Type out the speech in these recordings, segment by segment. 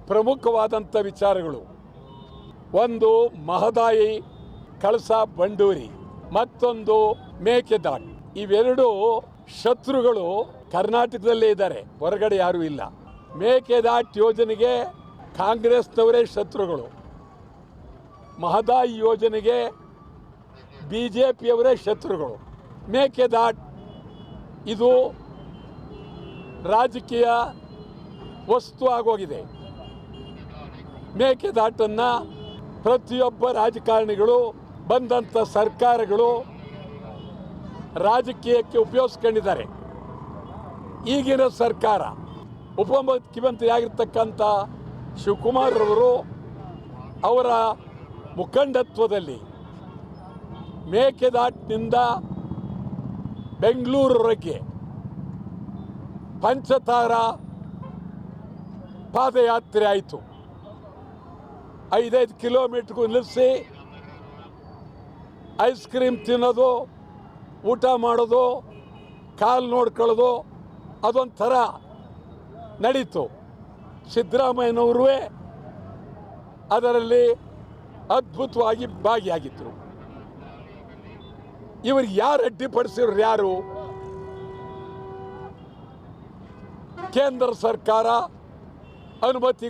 ಪ್ರಮುಖವಾದಂಥ ವಿಚಾರಗಳು. ಒಂದು ಮಹದಾಯಿ ಕಳಸಾ ಬಂಡೂರಿ, ಮತ್ತೊಂದು ಮೇಕೆದಾಟು. ಇವೆರಡು ಶತ್ರುಗಳು ಕರ್ನಾಟಕದಲ್ಲೇ ಇದ್ದಾರೆ, ಹೊರಗಡೆ ಯಾರೂ ಇಲ್ಲ. ಮೇಕೆದಾಟು ಯೋಜನೆಗೆ ಕಾಂಗ್ರೆಸ್ನವರೇ ಶತ್ರುಗಳು, ಮಹದಾಯಿ ಯೋಜನೆಗೆ BJPಯವರೇ ಶತ್ರುಗಳು. ಮೇಕೆದಾಟು ಇದು ರಾಜಕೀಯ ವಸ್ತು ಆಗೋಗಿದೆ. ಮೇಕೆದಾಟನ್ನು ಪ್ರತಿಯೊಬ್ಬ ರಾಜಕಾರಣಿಗಳು, ಬಂದಂಥ ಸರ್ಕಾರಗಳು ರಾಜಕೀಯಕ್ಕೆ ಉಪಯೋಗಿಸ್ಕೊಂಡಿದ್ದಾರೆ. ಈಗಿನ ಸರ್ಕಾರ, ಉಪಮುಖ್ಯಮಂತ್ರಿ ಆಗಿರ್ತಕ್ಕಂಥ ಶಿವಕುಮಾರ್ ಅವರು ಅವರ ಮುಖಂಡತ್ವದಲ್ಲಿ ಮೇಕೆದಾಟಿನಿಂದ ಬೆಂಗಳೂರವರೆಗೆ ಪಂಚತಾರ ಪಾದಯಾತ್ರೆ ಆಯಿತು. 5-5 ಕಿಲೋಮೀಟ್ರಿಗೂ ನಿಲ್ಲಿಸಿ ಐಸ್ ಕ್ರೀಮ್ ತಿನ್ನೋದು, ಊಟ ಮಾಡೋದು, ಕಾಲು ನೋಡ್ಕೊಳ್ಳೋದು ಅದೊಂಥರ ನಡೀತು. ಸಿದ್ದರಾಮಯ್ಯನವರೂ ಅದರಲ್ಲಿ ಅದ್ಭುತವಾಗಿ ಭಾಗಿಯಾಗಿದ್ದರು. ಇವ್ರಿಗೆ ಯಾರು ಅಡ್ಡಿಪಡಿಸಿದ್ರು? ಯಾರು? ಕೇಂದ್ರ ಸರ್ಕಾರ ಅನುಮತಿ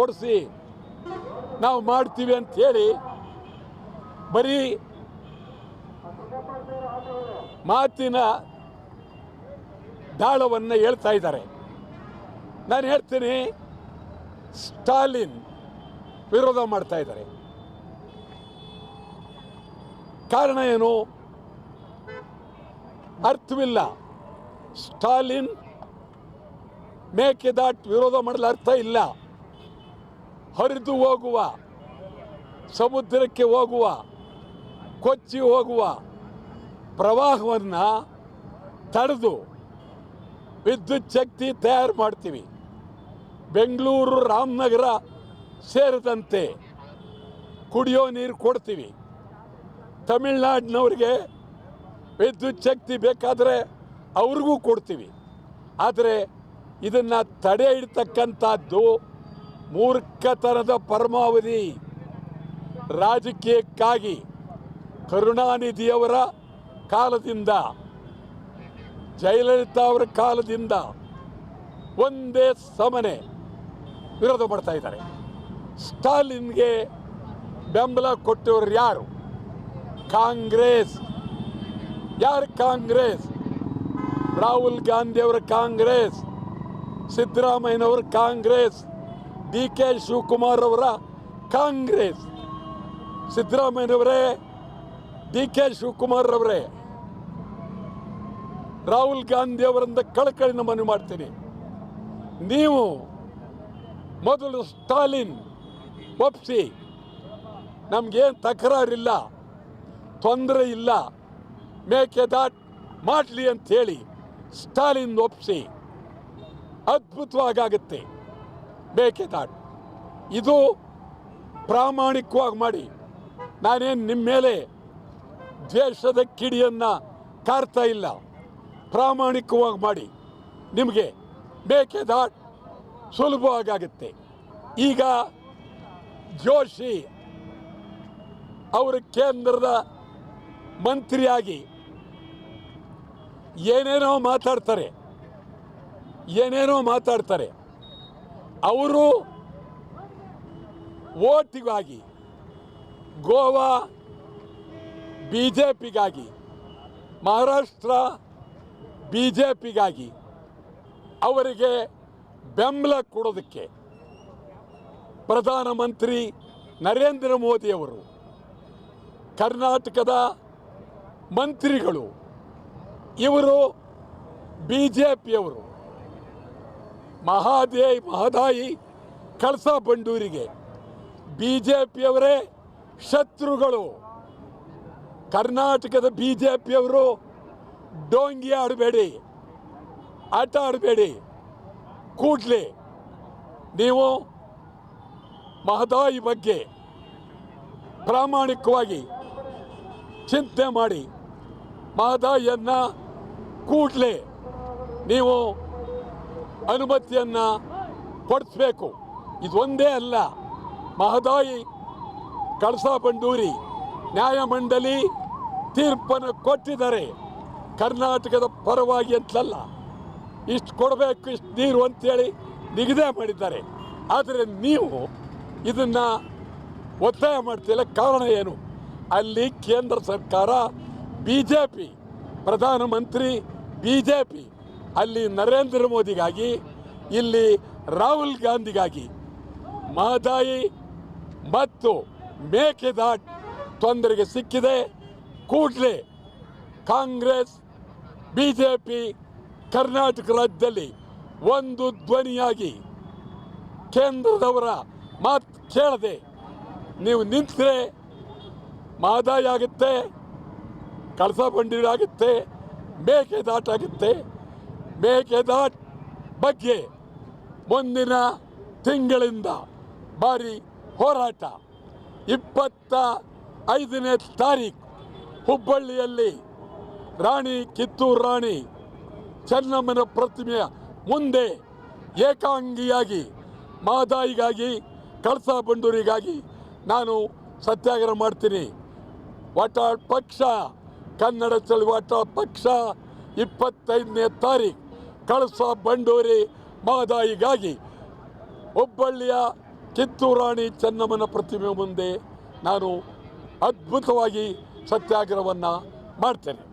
ಕೊಡಿಸಿ ನಾವು ಮಾಡ್ತೀವಿ ಅಂಥೇಳಿ ಬರೀ ಮಾತಿನ ದಾಳವನ್ನು ಹೇಳ್ತಾ ಇದ್ದಾರೆ. ನಾನು ಹೇಳ್ತೀನಿ, ಸ್ಟಾಲಿನ್ ವಿರೋಧ ಮಾಡ್ತಾ ಇದ್ದಾರೆ. ಕಾರಣ ಏನು? ಅರ್ಥವಿಲ್ಲ. ಸ್ಟಾಲಿನ್ ಮೇಕೆದಾಟು ವಿರೋಧ ಮಾಡಲು ಅರ್ಥ ಇಲ್ಲ. ಹರಿದು ಹೋಗುವ, ಸಮುದ್ರಕ್ಕೆ ಹೋಗುವ, ಕೊಚ್ಚಿ ಹೋಗುವ ಪ್ರವಾಹವನ್ನು ತಡೆದು ವಿದ್ಯುತ್ ಶಕ್ತಿ ತಯಾರು ಮಾಡ್ತೀವಿ. ಬೆಂಗಳೂರು, ರಾಮನಗರ ಸೇರಿದಂತೆ ಕುಡಿಯೋ ನೀರು ಕೊಡ್ತೀವಿ. ತಮಿಳುನಾಡಿನವ್ರಿಗೆ ವಿದ್ಯುತ್ ಶಕ್ತಿ ಬೇಕಾದರೆ ಅವ್ರಿಗೂ ಕೊಡ್ತೀವಿ. ಆದರೆ ಇದನ್ನು ತಡೆ ಹಿಡ್ತಕ್ಕಂಥದ್ದು ಮೂರ್ಖತನದ ಪರಮಾವಧಿ. ರಾಜಕೀಯಕ್ಕಾಗಿ ಕರುಣಾನಿಧಿಯವರ ಕಾಲದಿಂದ, ಜಯಲಲಿತಾ ಅವರ ಕಾಲದಿಂದ ಒಂದೇ ಸಮನೆ ವಿರೋಧ ಮಾಡ್ತಾ ಇದ್ದಾರೆ. ಸ್ಟಾಲಿನ್ಗೆ ಬೆಂಬಲ ಕೊಟ್ಟವರು ಯಾರು? ಕಾಂಗ್ರೆಸ್. ಯಾರು ಕಾಂಗ್ರೆಸ್? ರಾಹುಲ್ ಗಾಂಧಿ ಅವರ ಕಾಂಗ್ರೆಸ್, ಸಿದ್ದರಾಮಯ್ಯನವರ ಕಾಂಗ್ರೆಸ್, DK ಶಿವಕುಮಾರ್ ಅವರ ಕಾಂಗ್ರೆಸ್. ಸಿದ್ದರಾಮಯ್ಯನವರೇ, DK ಶಿವಕುಮಾರ್ ಅವರೇ, ರಾಹುಲ್ ಗಾಂಧಿ ಅವರಿಂದ ಕಳಕಳಿನ ಮನವಿ ಮಾಡ್ತೀನಿ. ನೀವು ಮೊದಲು ಸ್ಟಾಲಿನ್ ಒಪ್ಪಿಸಿ, ನಮಗೇನು ತಕರಾರಿಲ್ಲ, ತೊಂದರೆ ಇಲ್ಲ, ಮೇಕೆದಾಟು ಮಾಡಲಿ ಅಂಥೇಳಿ ಸ್ಟಾಲಿನ್ ಒಪ್ಪಿಸಿ. ಅದ್ಭುತವಾಗುತ್ತೆ ಮೇಕೆದಾಟು. ಇದು ಪ್ರಾಮಾಣಿಕವಾಗಿ ಮಾಡಿ. ನಾನೇನು ನಿಮ್ಮ ಮೇಲೆ ದ್ವೇಷದ ಕಿಡಿಯನ್ನು ಕಾರ್ತಾ ಇಲ್ಲ. ಪ್ರಾಮಾಣಿಕವಾಗಿ ಮಾಡಿ, ನಿಮಗೆ ಮೇಕೆದಾಟು ಸುಲಭವಾಗುತ್ತೆ. ಈಗ ಜೋಶಿ ಅವರು ಕೇಂದ್ರದ ಮಂತ್ರಿಯಾಗಿ ಏನೇನೋ ಮಾತಾಡ್ತಾರೆ. ಅವರು ಓಟಿಗಾಗಿ, ಗೋವಾ BJPಗಾಗಿ, ಮಹಾರಾಷ್ಟ್ರ BJPಗಾಗಿ ಅವರಿಗೆ ಬೆಂಬಲ ಕೊಡೋದಕ್ಕೆ ಪ್ರಧಾನಮಂತ್ರಿ ನರೇಂದ್ರ ಮೋದಿಯವರು, ಕರ್ನಾಟಕದ ಮಂತ್ರಿಗಳು, ಇವರು BJPಯವರು ಮಹದಾಯಿ ಕಳಸಾ ಬಂಡೂರಿಗೆ BJPಯವರೇ ಶತ್ರುಗಳು. ಕರ್ನಾಟಕದ BJPಯವರು ಡೋಂಗಿ ಆಡಬೇಡಿ, ಆಟ ಆಡಬೇಡಿ. ಕೂಡಲೇ ನೀವು ಮಹದಾಯಿ ಬಗ್ಗೆ ಪ್ರಾಮಾಣಿಕವಾಗಿ ಚಿಂತನೆ ಮಾಡಿ, ಮಹದಾಯಿಯನ್ನು ಕೂಡಲೇ ನೀವು ಅನುಮತಿಯನ್ನು ಕೊಡಿಸ್ಬೇಕು. ಇದೊಂದೇ ಅಲ್ಲ, ಮಹದಾಯಿ ಕಳಸಾ ಬಂಡೂರಿ ನ್ಯಾಯಮಂಡಳಿ ತೀರ್ಪನ್ನು ಕೊಟ್ಟಿದ್ದಾರೆ. ಕರ್ನಾಟಕದ ಪರವಾಗಿ ಅಂತಲ್ಲ, ಇಷ್ಟು ಕೊಡಬೇಕು, ಇಷ್ಟು ನೀರು ಅಂತೇಳಿ ನಿಗದಿ ಮಾಡಿದ್ದಾರೆ. ಆದರೆ ನೀವು ಇದನ್ನು ಒತ್ತಾಯ ಮಾಡ್ತಿಲ್ಲ. ಕಾರಣ ಏನು? ಅಲ್ಲಿ ಕೇಂದ್ರ ಸರ್ಕಾರ BJP, ಪ್ರಧಾನಮಂತ್ರಿ BJP, ಅಲ್ಲಿ ನರೇಂದ್ರ ಮೋದಿಗಾಗಿ, ಇಲ್ಲಿ ರಾಹುಲ್ ಗಾಂಧಿಗಾಗಿ ಮಹದಾಯಿ ಮತ್ತು ಮೇಕೆದಾಟು ತೊಂದರೆಗೆ ಸಿಕ್ಕಿದೆ. ಕೂಡಲೇ ಕಾಂಗ್ರೆಸ್ BJP ಕರ್ನಾಟಕ ರಾಜ್ಯದಲ್ಲಿ ಒಂದು ಧ್ವನಿಯಾಗಿ ಕೇಂದ್ರದವರ ಮಾತು ಕೇಳದೆ ನೀವು ನಿಂತರೆ ಮಹದಾಯಿ ಆಗುತ್ತೆ, ಕಳಸಾ ಬಂಡೂರಿ ಆಗುತ್ತೆ, ಮೇಕೆದಾಟು ಆಗುತ್ತೆ. ಮೇಕೆದಾಟು ಬಗ್ಗೆ ಮುಂದಿನ ತಿಂಗಳಿಂದ ಭಾರಿ ಹೋರಾಟ. 25ನೇ ತಾರೀಕು ಹುಬ್ಬಳ್ಳಿಯಲ್ಲಿ ಕಿತ್ತೂರು ರಾಣಿ ಚೆನ್ನಮ್ಮನ ಪ್ರತಿಮೆಯ ಮುಂದೆ ಏಕಾಂಗಿಯಾಗಿ ಮಹದಾಯಿಗಾಗಿ, ಕಳಸಾ ಬಂಡೂರಿಗಾಗಿ ನಾನು ಸತ್ಯಾಗ್ರಹ ಮಾಡ್ತೀನಿ. ವಾಟಾಳ್ ಪಕ್ಷ, ಕನ್ನಡ ಚಳವಳಿ ವಾಟಾಳ್ ಪಕ್ಷ 25ನೇ ತಾರೀಕು ಕಳಸಾ ಬಂಡೂರಿ ಮಹದಾಯಿಗಾಗಿ ಹುಬ್ಬಳ್ಳಿಯ ಕಿತ್ತೂರು ರಾಣಿ ಚೆನ್ನಮ್ಮನ ಪ್ರತಿಮೆ ಮುಂದೆ ನಾನು ಅದ್ಭುತವಾಗಿ ಸತ್ಯಾಗ್ರಹವನ್ನು ಮಾಡ್ತೇನೆ.